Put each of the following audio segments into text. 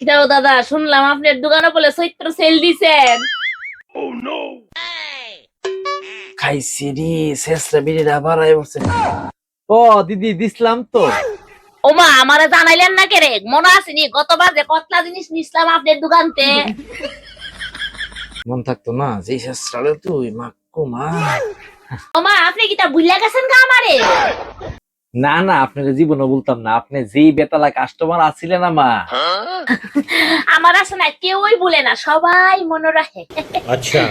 দাও দাদা, শুনলাম আপনার দোকানে বলে চৈত্র সেল দিছেন। খাইছি রে, শেষরা বিড়িটা বাড়াই বসে। ও দিদি দিছিলাম তো। ওমা, আমারে জানাইলেন না কে রে? মনে আসেনি গতবার যে কতলা জিনিস নিছিলাম আপনার দোকানতে? মন থাকতো না যে শেষরালে তুই মাক্কু মা। ওমা, আপনি কি তা ভুলিয়া গেছেন গা আমারে? না না, আপনাকে জীবনে বলতাম না, আপনি যেই বেতালা কাস্টমার আছিলেন মা। আমার আছে না, কেউই ভুলে না, সবাই মনে রাখে। আচ্ছা,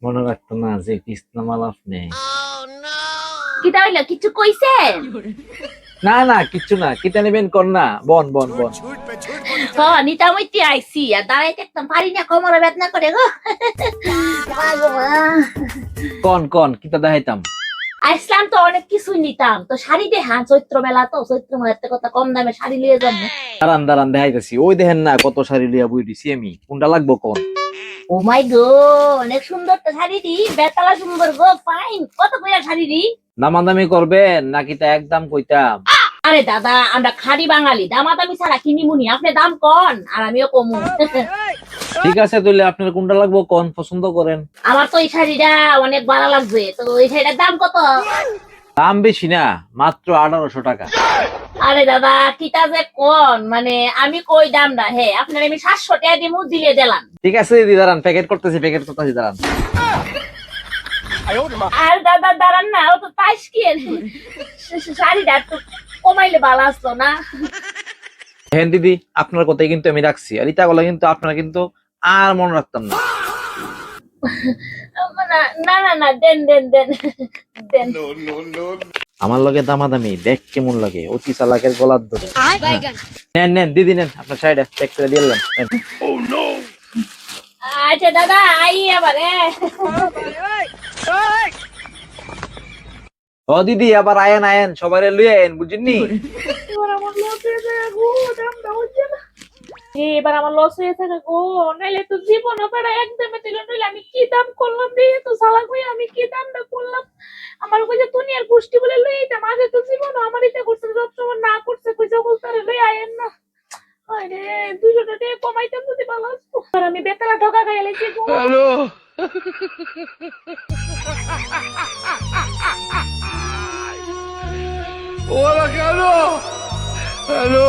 মনে রাখতো না যে কৃষ্ণমাল আপনি। কি তাহলে কিছু কইছেন? না না, কিচ্ছু না, কিতা নেবেন কর না, বন বন বন। নিতামইতে আইছি, আর দাঁড়াইতে একদম পারি না, কোমরে বেদনা করে গো। কন কন কিতা দেখাইতাম। আসলাম তো অনেক কিছু নিতাম, তো শাড়ি দেখান, চৈত্র মেলা তো, চৈত্র মেলাতে কত কম দামে শাড়ি লিয়ে যাবো। দাঁড়ান দাঁড়ান দেখাইতেছি, ওই দেখেন না কত শাড়ি লিয়া বই দিছি আমি, কোনটা লাগবো কোন? ও মাই গো, অনেক সুন্দর তো শাড়িটি, বেতালা সুন্দর গো, ফাইন। কত কইরা শাড়িটি? দামাদামি করবেন নাকি তা একদম কইতাম? আরে দাদা, আমরা খাঁটি বাঙালি, দামাদামি ছাড়া কিনিমুনি, আপনি দাম কন আর আমিও কমু। ঠিক আছে, তাহলে আপনার কোনটা লাগবো কোন, পছন্দ করেন। আমার তো এই শাড়িটা অনেক ভালো লাগছে, তো এই শাড়িটার দাম কত? দাম বেশি না, মাত্র 1800 টাকা। আরে দাদা, কিটা যে কোন, মানে আমি কই দাম না, হে আপনার আমি 700 টাকা দিমু, দিলে দিলাম। ঠিক আছে দিদি, দাঁড়ান প্যাকেট করতেছি দাঁড়ান। আর দাদা দাঁড়ান না, ও তো তাইস কি শাড়িটা একটু কমাইলে ভালো আসতো না? হ্যাঁ দিদি, আপনার কথাই কিন্তু আমি রাখছি, আর ইটাগুলো কিন্তু আপনারা কিন্তু আর মনে রাখতাম না। না না না না, দেন দেন দেন দেন। আমার লগে দামাদামি দেখ কেমন লাগে, অতি চালাকের গলার ধরে। নেন নেন দিদি নেন, আপনার সাইডে চেক করে দিলাম। আচ্ছা দাদা, আই আবার। ও দিদি, আবার আয়েন আয়েন, সবাই লুই আয়েন, বুঝিনি? এবার আমার লস হয়ে যায় গো, দামটা হচ্ছে না। এবার আমার লস হয়ে থাকে গো, নাইলে তো জীবন আপনারা একদমই দিল, নইলে আমি কি দাম করলাম রে, তো সালাক হয়ে আমি কি দামটা করলাম। আমার কইছে দুনিয়ার গোষ্ঠী বলে লই এটা মাঝে তো জীবন আমার ইচ্ছা করছে, সবসময় না করছে, কইছে বলতারে লই আয়েন না। আরে 200 টাকা কমাইতাম যদি ভালো আসতো, আর আমি বেতালা ঠকা খাই লাইছি গো। Hello, ¡Hola, Carlos! ¡Aló!